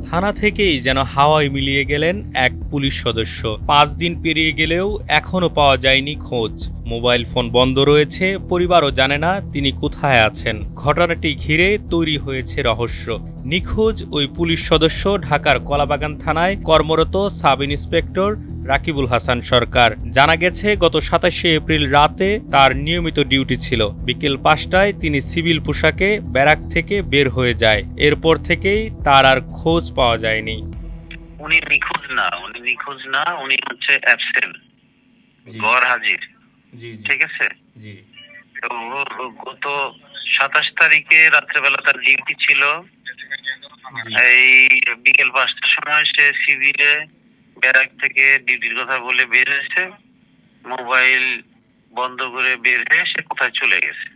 থানা থেকেই যেন হাওয়ায় মিলিয়ে গেলেন এক পুলিশ সদস্য। 5 দিন পেরিয়ে গেলেও এখনো পাওয়া যায়নি খোঁজ। মোবাইল ফোন বন্ধ রয়েছে, পরিবারও জানে না তিনি কোথায় আছেন। ঘটনাটি ঘিরে তৈরি হয়েছে রহস্য। নিখোঁজ ওই পুলিশ সদস্য ঢাকার কলাবাগান থানায় কর্মরত সাব ইন্সপেক্টর রাকিবুল হাসান সরকার। জানা গেছে গত 27শে এপ্রিল রাতে তার নিয়মিত ডিউটি ছিল। বিকেল 5টায় তিনি সিভিল পোশাকে ব্যারাক থেকে বের হয়ে যায়। এরপর থেকেই তার আর খোঁজ পাওয়া যায়নি। উনি নিখোঁজ না, উনি হচ্ছে অ্যাবসেন্ট, গড় হাজির। ঠিক আছে। তো গত 27 তারিখে রাত্রেবেলা তার ডিউটি ছিল। এই বিকেল 5টার সময় সে সিভিলে ব্যারাক থেকে ডিউটির কথা বলে বের হয়েছে, মোবাইল বন্ধ করে বের হয়ে সে কোথায় চলে গেছে।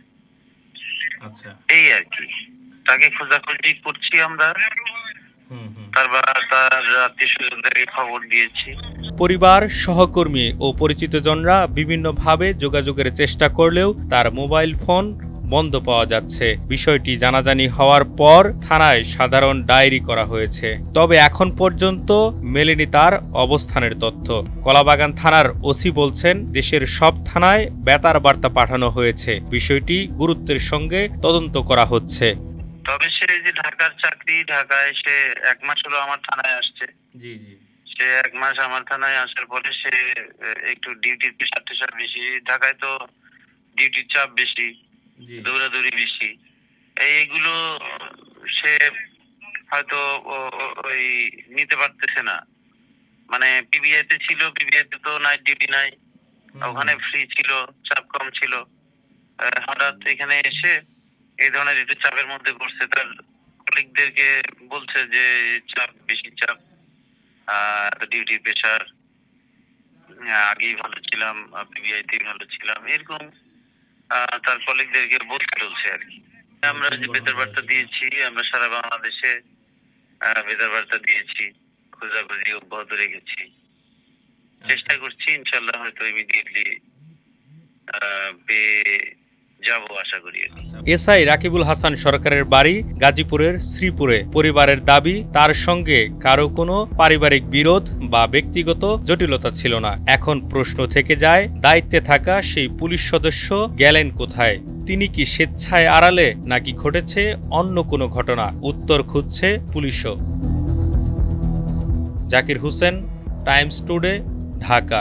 আচ্ছা, এই আর কি। তাকে খোঁজাখুঁজি করছি আমরা, তার আত্মীয়-স্বজনদেরকে খবর দিয়েছি। পরিবার, সহকর্মী ও পরিচিতজনরা বিভিন্নভাবে যোগাযোগের চেষ্টা করলেও তার মোবাইল ফোন বন্ধ পাওয়া যাচ্ছে। বিষয়টি জানাজানি হওয়ার পর থানায় সাধারণ ডায়েরি করা হয়েছে। তবে এখন পর্যন্ত মেলেনি তার অবস্থানের তথ্য। কলাবাগান থানার ওসি বলছেন, দেশের সব থানায় বেতার বার্তা পাঠানো হয়েছে। বিষয়টি গুরুত্বের সঙ্গে তদন্ত করা হচ্ছে। তবে সে যে ঢাকার চাকরি, ঢাকায় সে 1 মাস হলো আমার থানায় আসছে। সে 1 মাস আমার থানায় আসার পরে সে একটু ডিউটির প্রেশার বেশি। ঢাকায় তো ডিউটির চাপ বেশি, দৌড়াদৌড়ি বেশি। এইগুলো সে হয়তো ওই নিতে পারতেছে না। মানে পিবিআইতে ছিল, পিবিআইতে তো নাইট ডিউটি নাই, ওখানে ফ্রি ছিল, চাপ কম ছিল। হঠাৎ এখানে এসে এই ধরনের একটু চাপের মধ্যে পড়ছে। তার কলিগদেরকে বলছে যে বেশি চাপ, ডিউটির প্রেশার, আগেই ভালো ছিলাম, পিবিআইতে ভালো ছিলাম, এরকম তার কলিগদেরকে বলতে চলছে আর কি। আমরা যে বেতার বার্তা দিয়েছি, আমরা সারা বাংলাদেশে বেতার বার্তা দিয়েছি, খোঁজাখুঁজি অব্যাহত রেখেছি। চেষ্টা করছি, ইনশাল্লাহ হয়তো ইমিডিয়েটলি পেয়ে যাব আশা করি। এসআই রাকিবুল হাসান সরকারের বাড়ি গাজীপুরের শ্রীপুরে। পরিবারের দাবি, তার সঙ্গে কারো কোনো পারিবারিক বিরোধ বা ব্যক্তিগত জটিলতা ছিল না। এখন প্রশ্ন থেকে যায়, দায়িত্বে থাকা সেই পুলিশ সদস্য গেলেন কোথায়? তিনি কি স্বেচ্ছায় আড়ালে, নাকি ঘটেছে অন্য কোনো ঘটনা? উত্তর খুঁজছে পুলিশও। Zakir Hossain, Times today, Dhaka.